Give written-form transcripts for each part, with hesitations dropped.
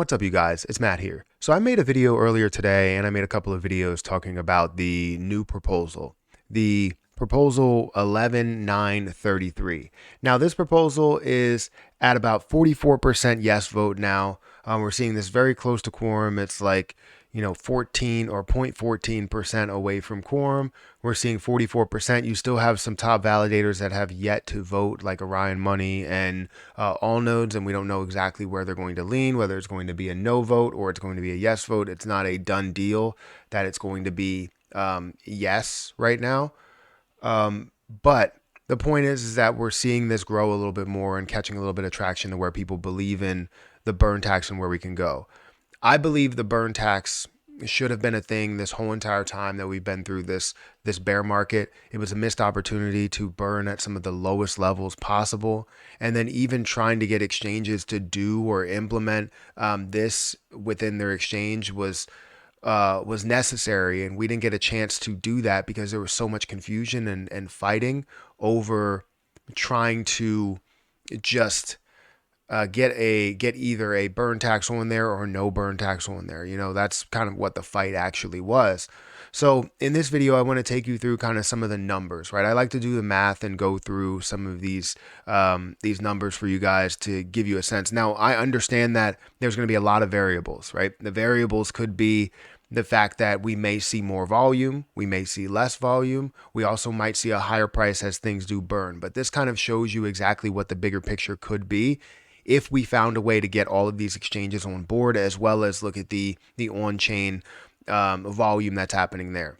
What's up, you guys? It's Matt here. So I made a video earlier today and I made a couple of videos talking about the new proposal, the proposal 11933. Now, this proposal is at about 44% yes vote now. We're seeing this very close to quorum. It's like 14 or 0.14% away from quorum. We're seeing 44%. You still have some top validators that have yet to vote, like Orion Money and All Nodes, and we don't know exactly where they're going to lean, whether it's going to be a no vote or it's going to be a yes vote. It's not a done deal that it's going to be yes right now. But the point is that we're seeing this grow a little bit more and catching a little bit of traction to where people believe in the burn tax and where we can go. I believe the burn tax should have been a thing this whole entire time that we've been through this bear market. It was a missed opportunity to burn at some of the lowest levels possible. And then even trying to get exchanges to do or implement this within their exchange was necessary. And we didn't get a chance to do that because there was so much confusion and fighting over trying to just get either a burn tax on there or no burn tax on there. That's kind of what the fight actually was. So in this video, I want to take you through kind of some of the numbers, right? I like to do the math and go through some of these numbers for you guys to give you a sense. Now, I understand that there's going to be a lot of variables, right? The variables could be the fact that we may see more volume, we may see less volume. We also might see a higher price as things do burn. But this kind of shows you exactly what the bigger picture could be if we found a way to get all of these exchanges on board, as well as look at the on-chain volume that's happening there.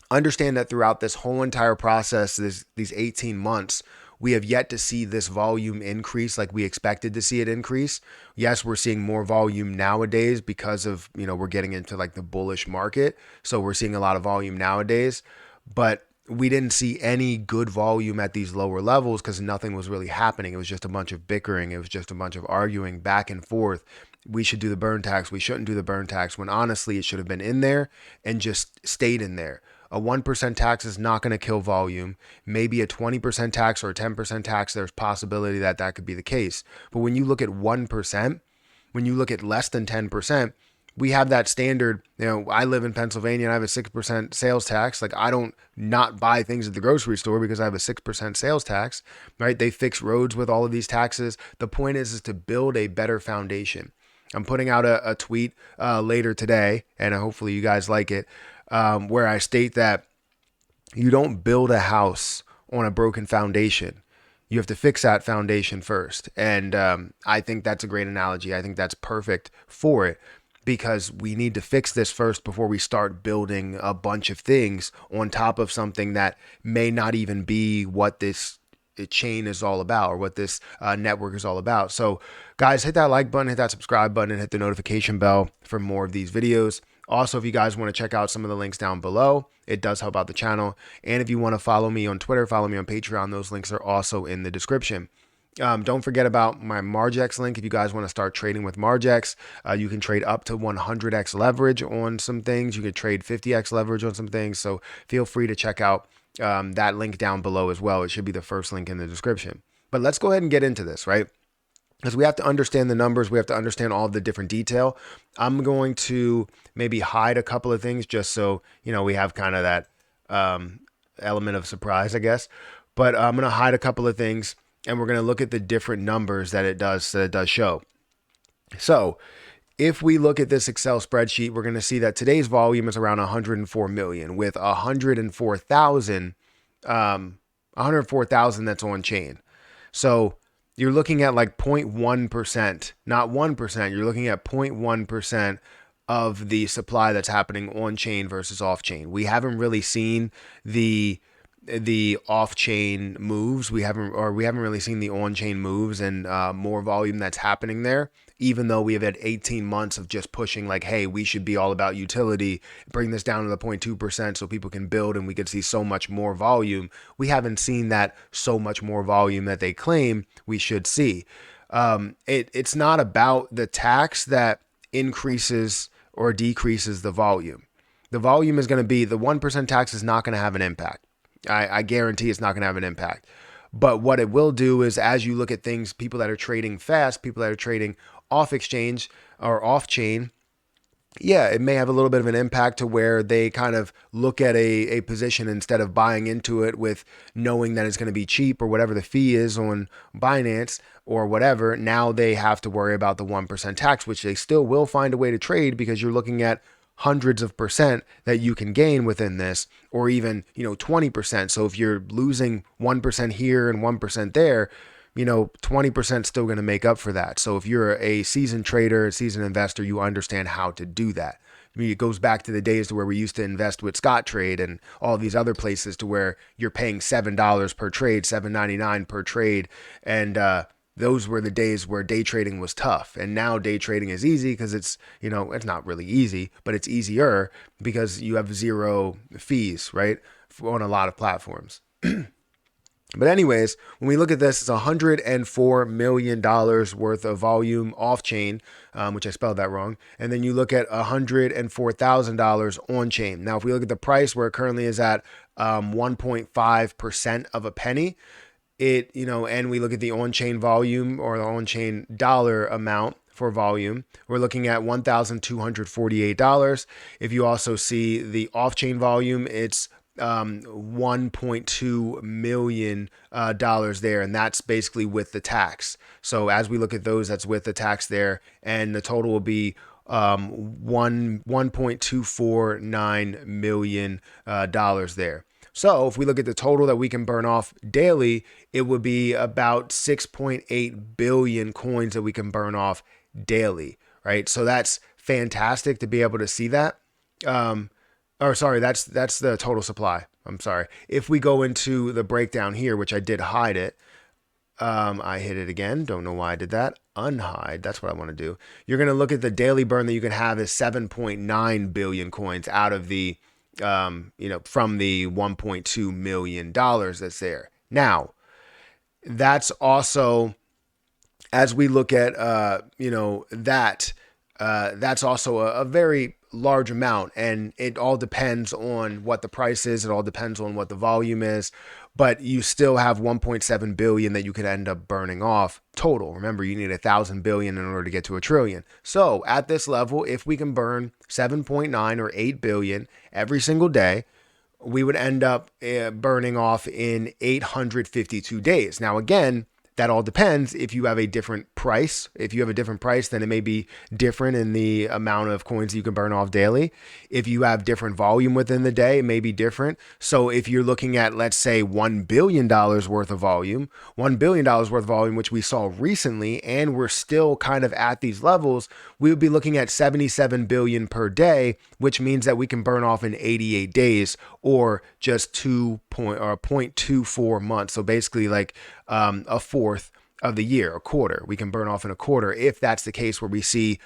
Understand that throughout this whole entire process, these 18 months, we have yet to see this volume increase like we expected to see it increase. Yes, we're seeing more volume nowadays because of, we're getting into like the bullish market. So we're seeing a lot of volume nowadays, but we didn't see any good volume at these lower levels because nothing was really happening. It was just a bunch of bickering. It was just a bunch of arguing back and forth. We should do the burn tax. We shouldn't do the burn tax, when honestly it should have been in there and just stayed in there. A 1% tax is not going to kill volume. Maybe a 20% tax or a 10% tax, there's possibility that that could be the case. But when you look at 1%, when you look at less than 10%, we have that standard. I live in Pennsylvania and I have a 6% sales tax. Like, I don't not buy things at the grocery store because I have a 6% sales tax, right? They fix roads with all of these taxes. The point is to build a better foundation. I'm putting out a tweet later today, and hopefully you guys like it, where I state that you don't build a house on a broken foundation. You have to fix that foundation first. And I think that's a great analogy. I think that's perfect for it, because we need to fix this first before we start building a bunch of things on top of something that may not even be what this chain is all about or what this network is all about. So guys, hit that like button, hit that subscribe button, and hit the notification bell for more of these videos. Also, if you guys want to check out some of the links down below, it does help out the channel. And if you want to follow me on Twitter, follow me on Patreon, those links are also in the description. Don't forget about my Margex link. If you guys want to start trading with Margex, you can trade up to 100x leverage on some things. You can trade 50x leverage on some things. So feel free to check out that link down below as well. It should be the first link in the description. But let's go ahead and get into this, right? Because we have to understand the numbers. We have to understand all the different detail. I'm going to maybe hide a couple of things just so, we have kind of that element of surprise, I guess. But I'm going to hide a couple of things, and we're going to look at the different numbers that it does show. So if we look at this Excel spreadsheet, we're going to see that today's volume is around 104 million, with 104,000 that's on chain. So you're looking at like 0.1%, not 1%. You're looking at 0.1% of the supply that's happening on chain versus off chain. We haven't really seen the off-chain moves. We haven't really seen the on-chain moves and more volume that's happening there, even though we have had 18 months of just pushing like, hey, we should be all about utility, bring this down to the 0.2% so people can build and we could see so much more volume. We haven't seen that so much more volume that they claim we should see. It's not about the tax that increases or decreases the volume. The volume is going to be, the 1% tax is not going to have an impact. I guarantee it's not going to have an impact. But what it will do is, as you look at things, people that are trading fast, people that are trading off exchange or off chain, yeah, it may have a little bit of an impact to where they kind of look at a position instead of buying into it with knowing that it's going to be cheap or whatever the fee is on Binance or whatever. Now they have to worry about the 1% tax, which they still will find a way to trade because you're looking at hundreds of percent that you can gain within this, or even, 20%. So if you're losing 1% here and 1% there, 20% still going to make up for that. So if you're a seasoned trader, a seasoned investor, you understand how to do that. I mean, it goes back to the days to where we used to invest with Scott Trade and all these other places to where you're paying $7 per trade, $7.99 per trade. And, those were the days where day trading was tough. And now day trading is easy because it's not really easy, but it's easier because you have zero fees, right? On a lot of platforms. But anyways, when we look at this, it's $104 million worth of volume off chain, which I spelled that wrong. And then you look at $104,000 on chain. Now, if we look at the price where it currently is at 1.5% of a penny, and we look at the on-chain volume or the on-chain dollar amount for volume, we're looking at $1,248. If you also see the off-chain volume, it's $1.2 million there, and that's basically with the tax. So as we look at those, that's with the tax there, and the total will be $1.249 million there. So if we look at the total that we can burn off daily, it would be about 6.8 billion coins that we can burn off daily, right? So that's fantastic to be able to see that. That's the total supply. I'm sorry. If we go into the breakdown here, which I did hide it, I hit it again. Don't know why I did that. Unhide. That's what I want to do. You're going to look at the daily burn that you can have is 7.9 billion coins out of the, from the $1.2 million that's there. Now, that's also, as we look at, that's also a very large amount, and it all depends on what the price is. It all depends on what the volume is, but you still have 1.7 billion that you could end up burning off total. Remember, you need 1,000 billion in order to get to a trillion. So at this level, if we can burn 7.9 or 8 billion every single day, we would end up burning off in 852 days. Now, again, that all depends if you have a different price. If you have a different price, then it may be different in the amount of coins you can burn off daily. If you have different volume within the day, it may be different. So if you're looking at, let's say, $1 billion worth of volume, which we saw recently, and we're still kind of at these levels, we would be looking at 77 billion per day, which means that we can burn off in 88 days or just 0.24 months. So basically like a fourth of the year, a quarter. We can burn off in a quarter if that's the case where we see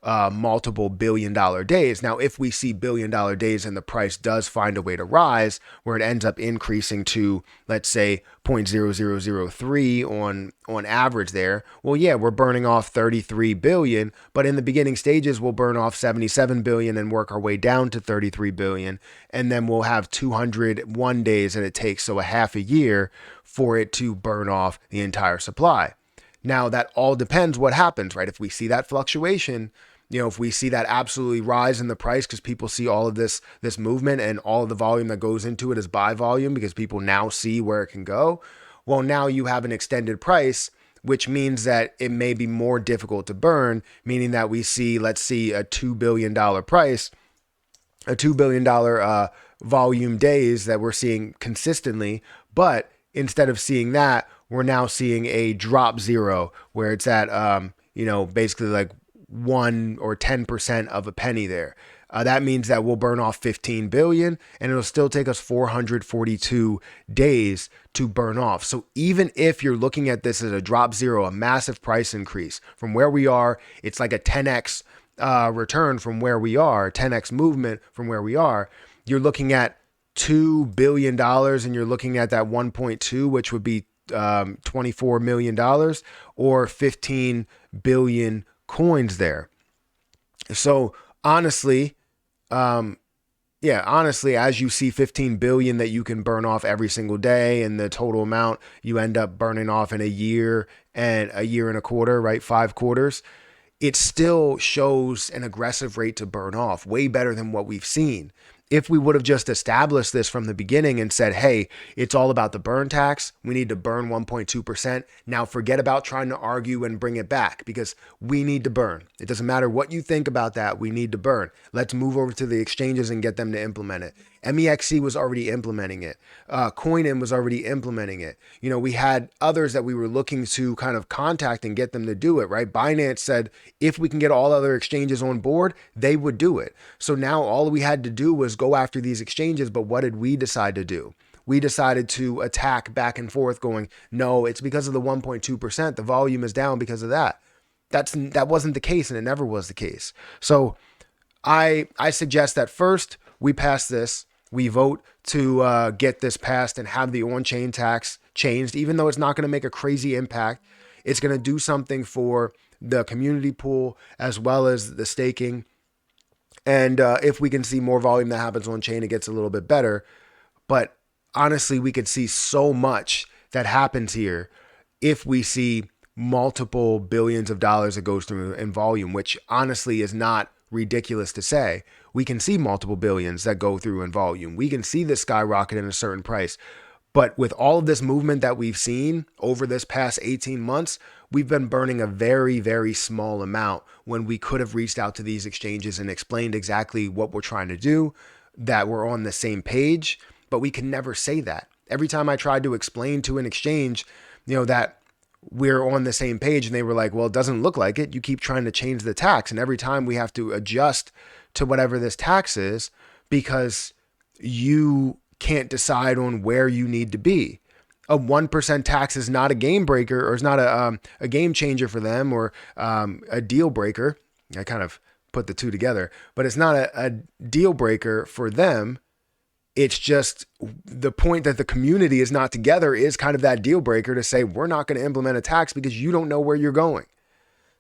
multiple $1 billion days. Now, if we see $1 billion days and the price does find a way to rise where it ends up increasing to, let's say, 0.0003 on average there, well, yeah, we're burning off 33 billion, but in the beginning stages, we'll burn off 77 billion and work our way down to 33 billion. And then we'll have 201 days that it takes, so a half a year for it to burn off the entire supply. Now, that all depends what happens, right? If we see that fluctuation, if we see that absolutely rise in the price because people see all of this movement and all of the volume that goes into it is buy volume because people now see where it can go. Well, now you have an extended price, which means that it may be more difficult to burn, meaning that we see, let's see, a $2 billion price, a $2 billion volume days that we're seeing consistently. But instead of seeing that, we're now seeing a drop zero where it's at, basically like 1 or 10% of a penny there. That means that we'll burn off 15 billion and it'll still take us 442 days to burn off. So even if you're looking at this as a drop zero, a massive price increase from where we are, it's like a 10x return from where we are, 10x movement from where we are. You're looking at $2 billion and you're looking at that 1.2, which would be $24 million or 15 billion coins there. So honestly, as you see 15 billion that you can burn off every single day, and the total amount you end up burning off in a year and a quarter, right? 5 quarters. it still shows an aggressive rate to burn off, way better than what we've seen. If we would have just established this from the beginning and said, hey, it's all about the burn tax, we need to burn 1.2%. Now forget about trying to argue and bring it back, because we need to burn. It doesn't matter what you think about that. We need to burn. Let's move over to the exchanges and get them to implement it. MEXC was already implementing it. Coin-In was already implementing it. You know, we had others that we were looking to kind of contact and get them to do it, right? Binance said if we can get all other exchanges on board, they would do it. So now all we had to do was go after these exchanges. But what did we decide to do? We decided to attack back and forth going, no, it's because of the 1.2%. The volume is down because of that. That wasn't the case, and it never was the case. So I suggest that first we pass this. We vote to get this passed and have the on-chain tax changed, even though it's not going to make a crazy impact. It's going to do something for the community pool as well as the staking. And if we can see more volume that happens on chain, it gets a little bit better. But honestly, we could see so much that happens here if we see multiple billions of dollars that goes through in volume, which honestly is not ridiculous to say. We can see multiple billions that go through in volume. We can see this skyrocket in a certain price. But with all of this movement that we've seen over this past 18 months, we've been burning a very, very small amount when we could have reached out to these exchanges and explained exactly what we're trying to do, that we're on the same page, but we can never say that. Every time I tried to explain to an exchange, you know, that we're on the same page, and they were like, well, it doesn't look like it. You keep trying to change the tax. And every time we have to adjust to whatever this tax is because you can't decide on where you need to be. A 1% tax is not a game breaker, or is not a game changer for them, or a deal breaker. I kind of put the two together, but it's not a deal breaker for them. It's just the point that the community is not together is kind of that deal breaker to say, we're not going to implement a tax because you don't know where you're going.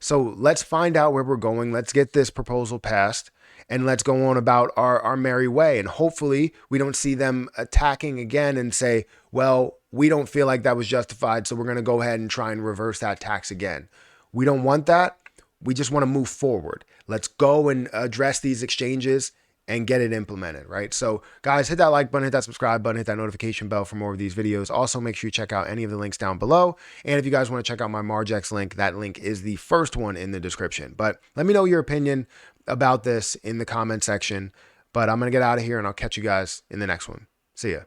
So let's find out where we're going. Let's get this proposal passed, and let's go on about our merry way. And hopefully we don't see them attacking again and say, well, we don't feel like that was justified, so we're going to go ahead and try and reverse that tax again. We don't want that. We just want to move forward. Let's go and address these exchanges and get it implemented, right? So guys, hit that like button, hit that subscribe button, hit that notification bell for more of these videos. Also, make sure you check out any of the links down below. And if you guys want to check out my Margex link, that link is the first one in the description. But let me know your opinion about this in the comment section. But I'm going to get out of here, and I'll catch you guys in the next one. See ya.